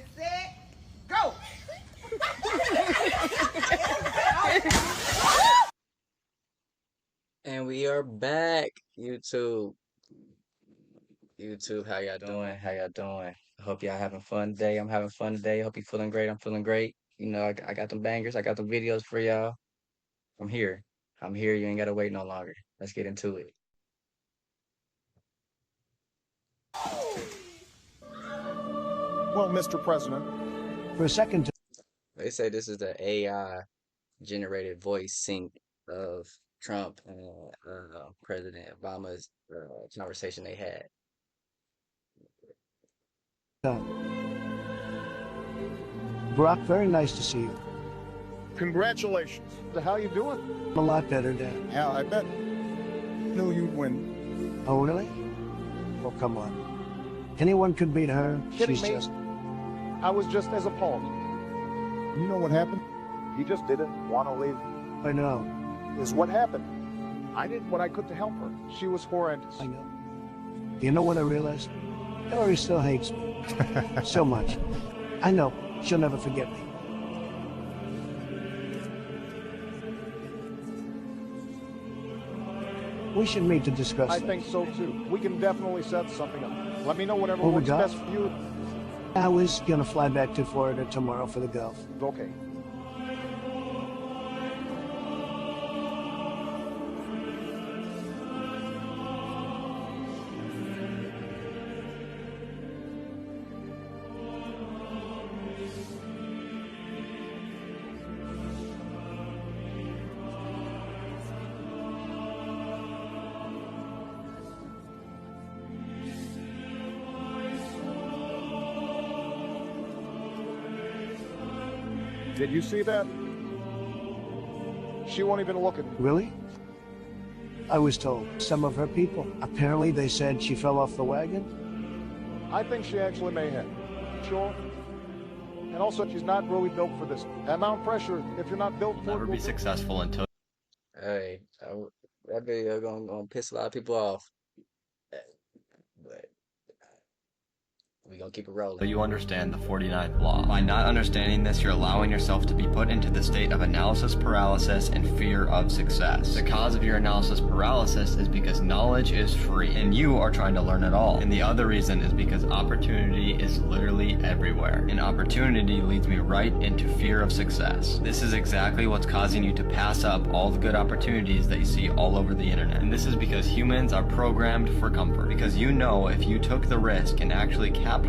get set, go. And we are back, YouTube. YouTube, how y'all doing? How y'all doing? I hope y'all having fun today. I'm having fun today. I hope you feeling great. I'm feeling great. You know, I got them bangers. I got the videos for y'all. I'm here. I'm here. You ain't gotta wait no longer. Let's get into it. Well, Mr. President, For a second, They say this is the AI generated voice sync of Trump and President Obama's conversation they had. Brock, very nice to see you. congratulations. How you doing? A lot better, Dan. Yeah, I bet. Knew you'd win. Oh, really? Oh, come on. Anyone could beat her. Kidding She's me? just... I was just as appalled. You know what happened? He just didn't want to leave. I know. Is what happened. I did what I could to help her. She was horrendous. I know. You know what I realized? Hillary still hates me. So much. I know. She'll never forget me. We should meet to discuss I this. think so too. We can definitely set something up. Let me know whatever Oh, we works got- best for you. I was gonna fly back to Florida tomorrow for the golf. Okay. Did you see that? She won't even look at me. Really? I was told. Some of her people. Apparently they said she fell off the wagon. I think she actually may have. Sure. And also, she's not really built for this. Amount pressure, if you're not built for Never it, be will do. successful until Hey, that video gonna piss a lot of people off. But we gonna keep it rolling. you understand the 49th law. By not understanding this, you're allowing yourself to be put into the state of analysis paralysis and fear of success. The cause of your analysis paralysis is because knowledge is free, and you are trying to learn it all. And the other reason is because opportunity is literally everywhere. And opportunity leads me right into fear of success. This is exactly what's causing you to pass up all the good opportunities that you see all over the internet. And this is because humans are programmed for comfort. Because you know if you took the risk and actually capitalized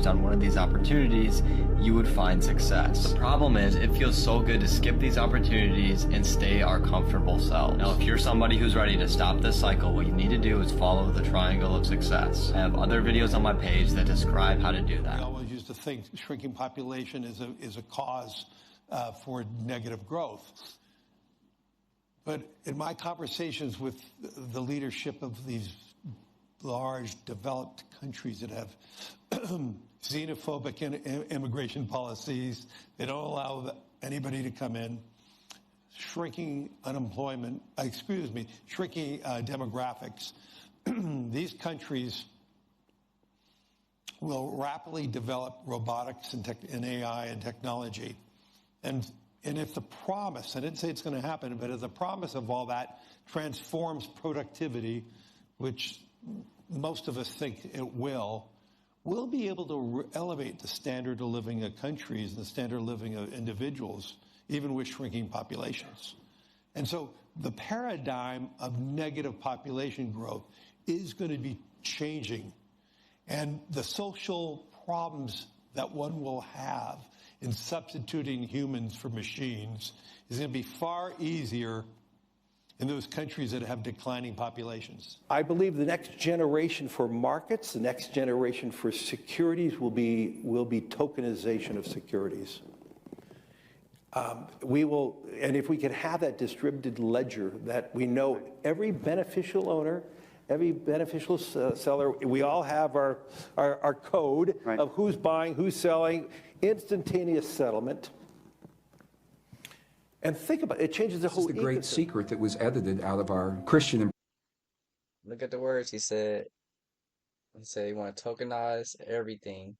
on one of these opportunities, you would find success. The problem is, it feels so good to skip these opportunities and stay our comfortable selves. Now, if you're somebody who's ready to stop this cycle, what you need to do is follow the triangle of success. I have other videos on my page that describe how to do that. We always used to think shrinking population is a cause for negative growth. But in my conversations with the leadership of these large developed countries that have xenophobic immigration policies, they don't allow anybody to come in, shrinking unemployment, shrinking demographics, these countries will rapidly develop robotics and AI and technology. And if the promise, I didn't say it's going to happen, but if the promise of all that transforms productivity, which most of us think it will, we'll be able to elevate the standard of living of countries and the standard of living of individuals, even with shrinking populations. And so the paradigm of negative population growth is going to be changing. And the social problems that one will have in substituting humans for machines is going to be far easier in those countries that have declining populations. I believe the next generation for markets, the next generation for securities will be tokenization of securities. And if we could have that distributed ledger that we know every beneficial owner, every beneficial seller, we all have our code of who's buying, who's selling, instantaneous settlement. And think about it, it changes the whole This is the great ecosystem. secret that was edited out of our Christian. Look at the words he said. He said he want to tokenize everything.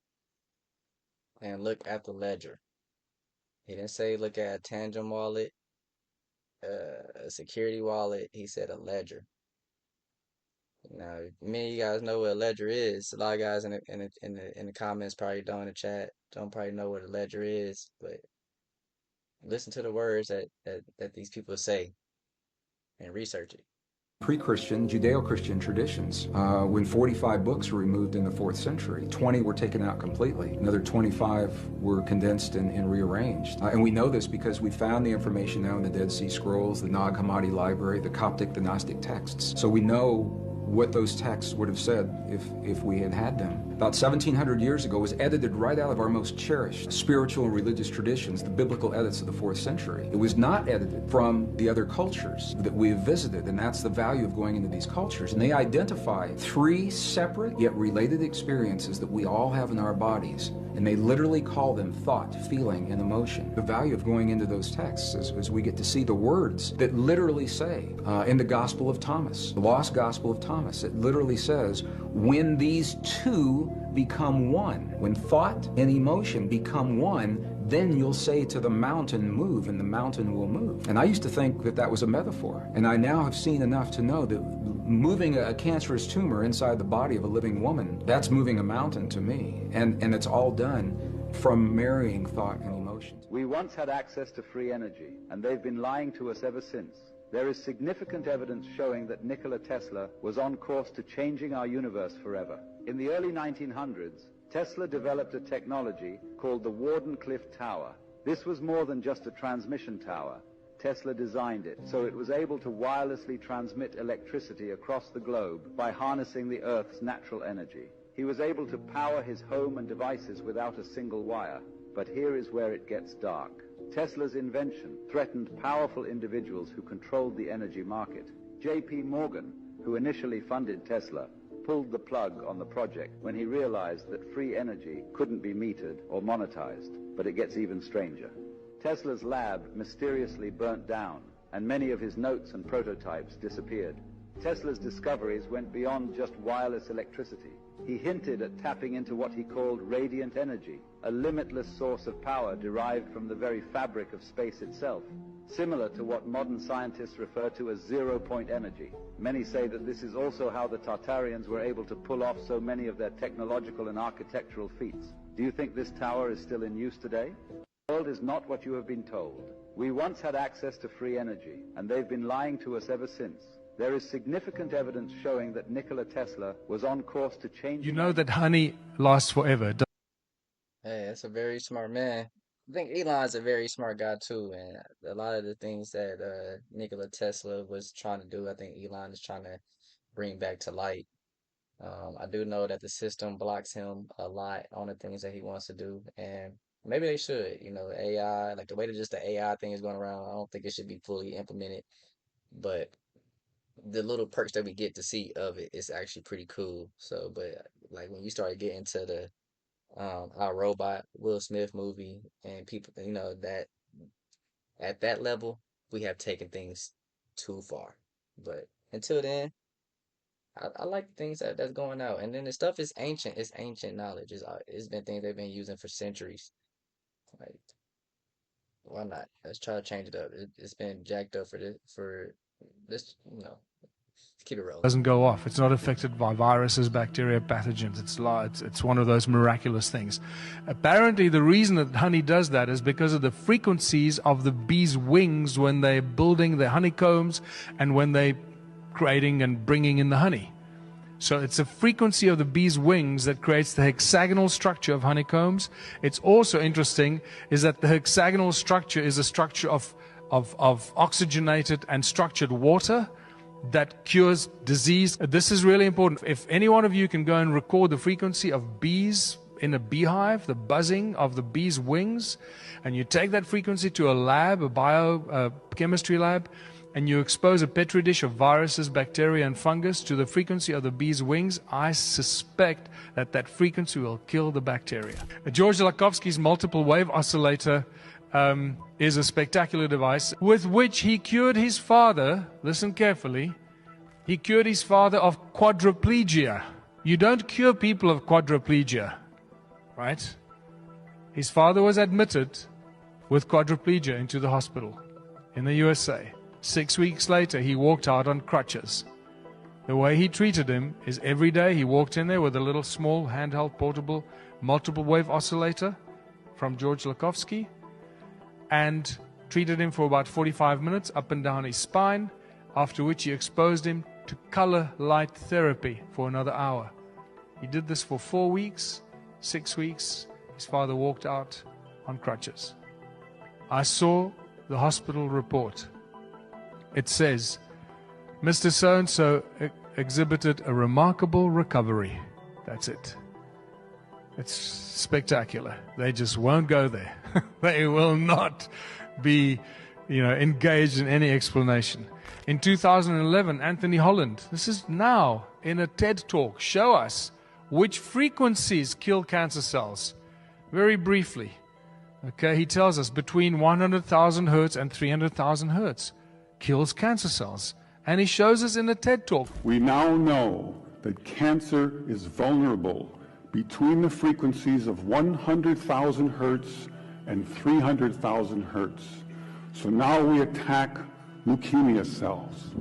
and look at the ledger. He didn't say look at a Tangent wallet, a security wallet. He said a ledger. Now, many of you guys know what a ledger is. A lot of guys in the comments probably don't, in the chat don't probably know what a ledger is, but listen to the words that these people say and research it. Pre-Christian, Judeo-Christian traditions. When 45 books were removed in the 4th century, 20 were taken out completely. Another 25 were condensed and rearranged. And we know this because we found the information now in the Dead Sea Scrolls, the Nag Hammadi Library, the Coptic, the Gnostic texts. So we know what those texts would have said if we had had them. About 1700 years ago, was edited right out of our most cherished spiritual and religious traditions, the biblical edits of the 4th century. It was not edited from the other cultures that we have visited, and that's the value of going into these cultures. And they identify 3 separate yet related experiences that we all have in our bodies, and they literally call them thought, feeling, and emotion. The value of going into those texts is we get to see the words that literally say, in the Gospel of Thomas, the Lost Gospel of Thomas, it literally says, when these two become one, when thought and emotion become one, then you'll say to the mountain, move, and the mountain will move. And I used to think that that was a metaphor, and I now have seen enough to know that moving a cancerous tumor inside the body of a living woman, that's moving a mountain to me, and it's all done from marrying thought and emotions. We once had access to free energy, and they've been lying to us ever since. There is significant evidence showing that Nikola Tesla was on course to changing our universe forever. In the early 1900s, Tesla developed a technology called the Wardenclyffe Tower. This was more than just a transmission tower. Tesla designed it so it was able to wirelessly transmit electricity across the globe by harnessing the Earth's natural energy. He was able to power his home and devices without a single wire. But here is where it gets dark. Tesla's invention threatened powerful individuals who controlled the energy market. J.P. Morgan, who initially funded Tesla, pulled the plug on the project when he realized that free energy couldn't be metered or monetized. But it gets even stranger. Tesla's lab mysteriously burnt down, and many of his notes and prototypes disappeared. Tesla's discoveries went beyond just wireless electricity. He hinted at tapping into what he called radiant energy, a limitless source of power derived from the very fabric of space itself, similar to what modern scientists refer to as zero-point energy. Many say that this is also how the Tartarians were able to pull off so many of their technological and architectural feats. Do you think this tower is still in use today? The world is not what you have been told. We once had access to free energy, and they've been lying to us ever since. There is significant evidence showing that Nikola Tesla was on course to change... You know that honey lasts forever. Hey, that's a very smart man. I think Elon's a very smart guy too, and a lot of the things that Nikola Tesla was trying to do, I think Elon is trying to bring back to light. I do know that the system blocks him a lot on the things that he wants to do, and maybe they should. You know, AI, like the way that just the AI thing is going around, I don't think it should be fully implemented, but the little perks that we get to see of it is actually pretty cool. So, but like when you start getting to the our robot Will Smith movie and people, you know, that at that level we have taken things too far. But until then, I like things that's going out. And then the stuff is ancient. It's ancient knowledge. It's been things they've been using for centuries. Like, why not? Let's try to change it up. It's been jacked up for this, you know. Keep it rolling. Doesn't go off. It's not affected by viruses, bacteria, pathogens. It's one of those miraculous things. Apparently, the reason that honey does that is because of the frequencies of the bees' wings when they're building their honeycombs and when they're creating and bringing in the honey. So it's a frequency of the bees' wings that creates the hexagonal structure of honeycombs. It's also interesting is that the hexagonal structure is a structure of oxygenated and structured water that cures disease. This is really important. If any one of you can go and record the frequency of bees in a beehive, the buzzing of the bees' wings, and you take that frequency to a lab, a biochemistry lab, and you expose a petri dish of viruses, bacteria, and fungus to the frequency of the bees' wings, I suspect that that frequency will kill the bacteria. George Lakhovsky's multiple wave oscillator is a spectacular device with which he cured his father, listen carefully, he cured his father of quadriplegia. You don't cure people of quadriplegia, right? His father was admitted with quadriplegia into the hospital in the USA. 6 weeks later, he walked out on crutches. The way he treated him is every day he walked in there with a little small handheld portable multiple wave oscillator from George Lakowski and treated him for about 45 minutes up and down his spine, after which he exposed him to color light therapy for another hour. He did this for 4 weeks, 6 weeks. His father walked out on crutches. I saw the hospital report. It says, Mr. So-and-so exhibited a remarkable recovery. That's it. It's spectacular. They just won't go there. They will not be, engaged in any explanation. In 2011, Anthony Holland, this is now in a TED Talk, show us which frequencies kill cancer cells. Very briefly. Okay, he tells us between 100,000 hertz and 300,000 hertz kills cancer cells. And he shows us in a TED Talk. We now know that cancer is vulnerable between the frequencies of 100,000 hertz and 300,000 hertz. So now we attack leukemia cells.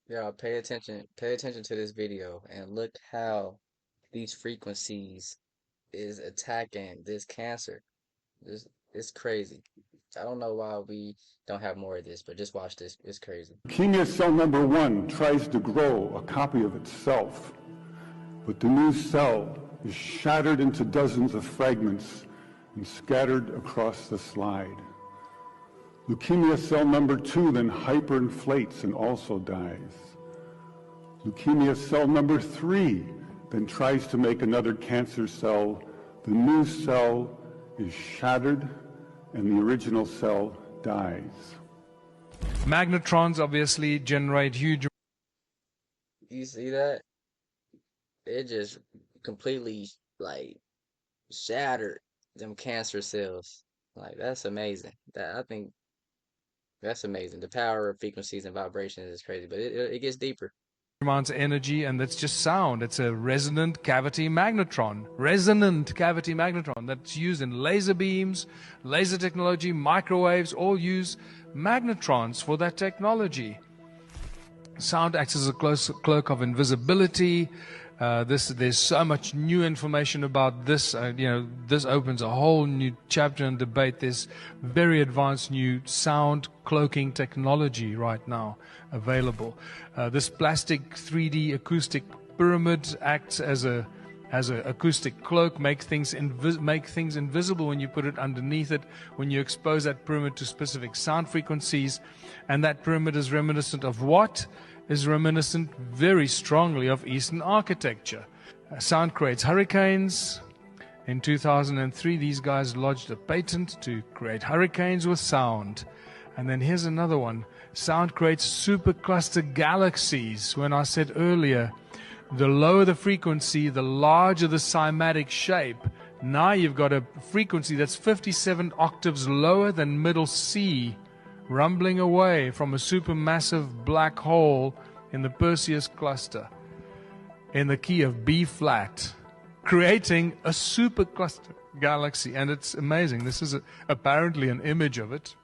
Y'all pay attention to this video and look how these frequencies is attacking this cancer. It's crazy. I don't know why we don't have more of this, but just watch this. It's crazy. Leukemia cell number 1 tries to grow a copy of itself, but the new cell is shattered into dozens of fragments and scattered across the slide. Leukemia cell number 2 then hyperinflates and also dies. Leukemia cell number 3 then tries to make another cancer cell. The new cell is shattered and the original cell dies. Magnetrons obviously generate huge... You see that? It just completely, shattered them cancer cells. That's amazing. I think that's amazing. The power of frequencies and vibrations is crazy, but it gets deeper. Amounts of energy, and that's just sound. It's a resonant cavity magnetron. Resonant cavity magnetron that's used in laser beams, laser technology, microwaves, all use magnetrons for that technology. Sound acts as a cloak of invisibility. There's so much new information about this. This opens a whole new chapter and debate. There's very advanced new sound cloaking technology right now available. This plastic 3D acoustic pyramid acts as a acoustic cloak, make things invisible when you put it underneath it, when you expose that pyramid to specific sound frequencies. And that pyramid is reminiscent of what? Is reminiscent very strongly of Eastern architecture. Sound creates hurricanes. In 2003, these guys lodged a patent to create hurricanes with sound. And then here's another one. Sound creates supercluster galaxies. When I said earlier, the lower the frequency, the larger the cymatic shape. Now you've got a frequency that's 57 octaves lower than middle C, rumbling away from a supermassive black hole in the Perseus cluster in the key of B flat, creating a supercluster galaxy. And it's amazing. This is apparently an image of it.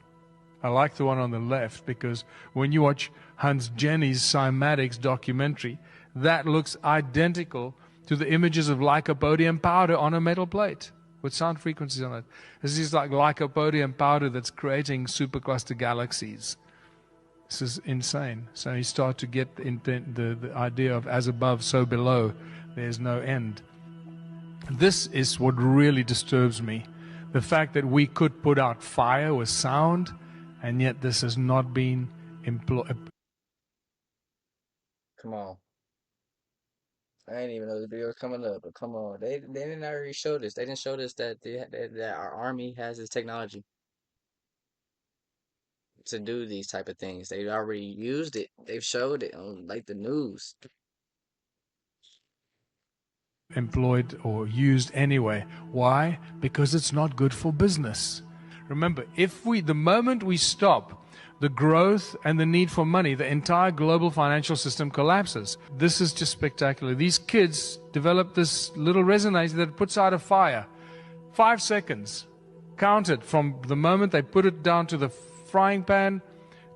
I like the one on the left because when you watch Hans Jenny's Cymatics documentary, that looks identical to the images of lycopodium powder on a metal plate with sound frequencies on it. This is like lycopodium powder that's creating supercluster galaxies. This is insane. So you start to get the idea of as above, so below. There's no end. This is what really disturbs me. The fact that we could put out fire with sound, and yet this has not been employed. Come on. I didn't even know the video was coming up, but come on. They didn't already show this. They didn't show this that our army has this technology to do these type of things. They've already used it. They've showed it on the news. Employed or used anyway. Why? Because it's not good for business. Remember, the moment we stop the growth and the need for money, the entire global financial system collapses. This is just spectacular. These kids develop this little resonator that puts out a fire. 5 seconds. Count it from the moment they put it down to the frying pan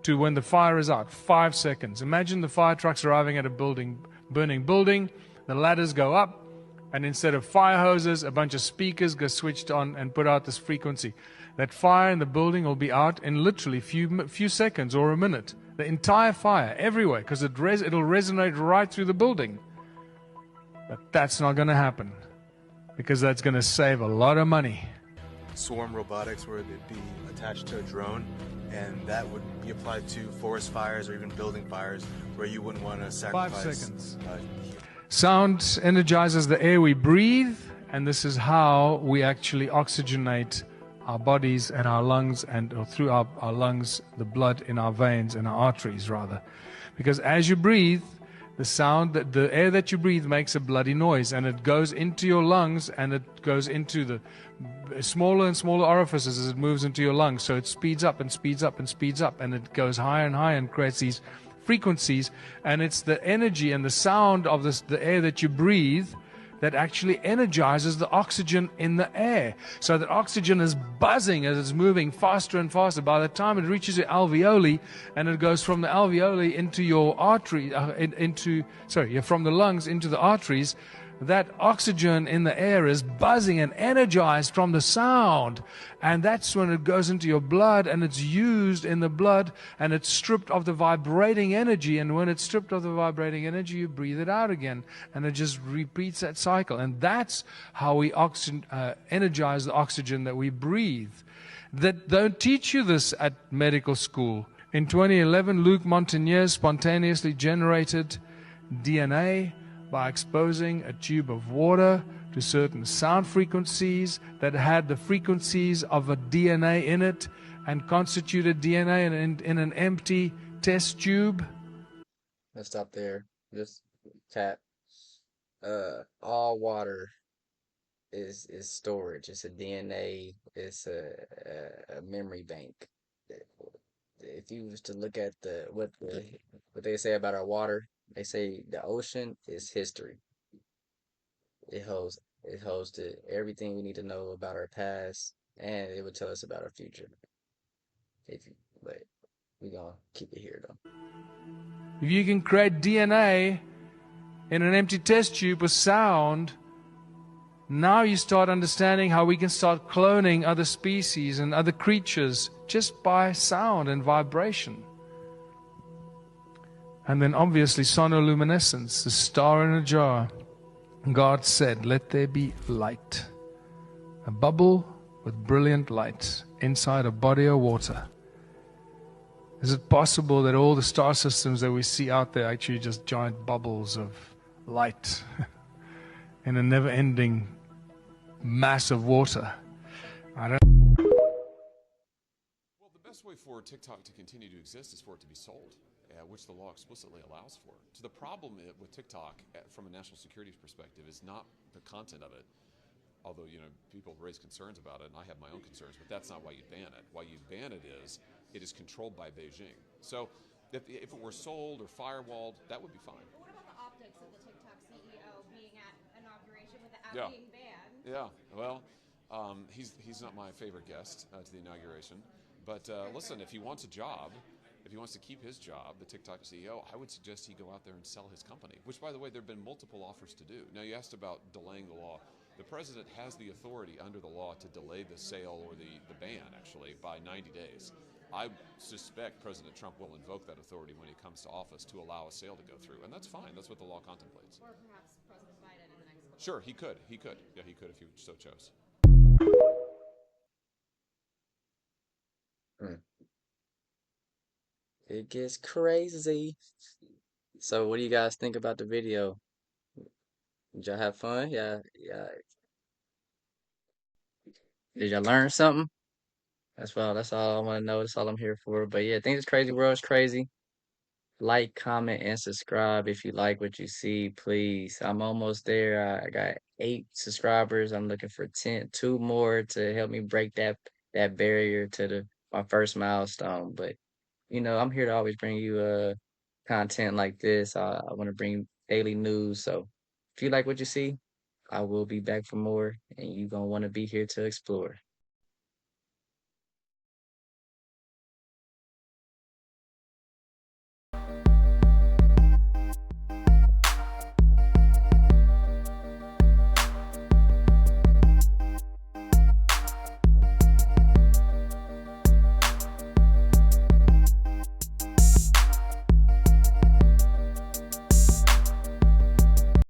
to when the fire is out. 5 seconds. Imagine the fire trucks arriving at a burning building. The ladders go up, and instead of fire hoses, a bunch of speakers get switched on and put out this frequency. That fire in the building will be out in literally few seconds or a minute. The entire fire, everywhere, because it'll resonate right through the building. But that's not going to happen, because that's going to save a lot of money. Swarm robotics, where they'd be attached to a drone, and that would be applied to forest fires or even building fires, where you wouldn't want to sacrifice. 5 seconds. Sound energizes the air we breathe, and this is how we actually oxygenate our bodies and our lungs, and or through our lungs, the blood in our veins and our arteries, rather. Because as you breathe, the air that you breathe makes a bloody noise, and it goes into your lungs, and it goes into the smaller and smaller orifices as it moves into your lungs. So it speeds up and speeds up and speeds up, and it goes higher and higher and creates these frequencies. And it's the energy and the sound of the air that you breathe that actually energizes the oxygen in the air. So that oxygen is buzzing as it's moving faster and faster. By the time it reaches your alveoli, and it goes from the alveoli into your artery, from the lungs into the arteries, that oxygen in the air is buzzing and energized from the sound. And that's when it goes into your blood, and it's used in the blood, and it's stripped of the vibrating energy. And when it's stripped of the vibrating energy, you breathe it out again. And it just repeats that cycle. And that's how we energize the oxygen that we breathe. That don't teach you this at medical school. In 2011, Luc Montagnier spontaneously generated DNA by exposing a tube of water to certain sound frequencies that had the frequencies of a DNA in it, and constituted DNA in an empty test tube. Let's stop there. Just tap. All water is storage. It's a DNA. It's a memory bank. If you was to look at what they say about our water, they say the ocean is history. It holds to everything we need to know about our past, and it would tell us about our future. But we're gonna keep it here though. If you can create DNA in an empty test tube with sound, now you start understanding how we can start cloning other species and other creatures just by sound and vibration. And then obviously sonoluminescence, the star in a jar. God said, let there be light. A bubble with brilliant light inside a body of water. Is it possible that all the star systems that we see out there are actually just giant bubbles of light in a never-ending mass of water? I don't. Well, the best way for TikTok to continue to exist is for it to be sold, which the law explicitly allows for. So the problem with TikTok, from a national security perspective, is not the content of it. Although, people raise concerns about it, and I have my own concerns, but that's not why you ban it. Why you ban it is controlled by Beijing. So if it were sold or firewalled, that would be fine. But what about the optics of the TikTok CEO being at inauguration with the app being banned? Yeah, well, he's not my favorite guest to the inauguration. But listen, if he wants a job, if he wants to keep his job, the TikTok CEO, I would suggest he go out there and sell his company, which, by the way, there have been multiple offers to do. Now, you asked about delaying the law. The president has the authority under the law to delay the sale or the ban, actually, by 90 days. I suspect President Trump will invoke that authority when he comes to office to allow a sale to go through, and that's fine. That's what the law contemplates. Or perhaps President Biden in the next couple. Sure, he could. Yeah, he could if he so chose. It gets crazy. So what do you guys think about the video? Did y'all have fun? Yeah. Did y'all learn something? That's all I want to know. That's all I'm here for. But yeah, things crazy. World's crazy. Like, comment, and subscribe if you like what you see, please. I'm almost there. I got 8 subscribers. I'm looking for 2 more to help me break that barrier to my first milestone. But I'm here to always bring you content like this. I want to bring daily news. So if you like what you see, I will be back for more, and you gonna want to be here to explore.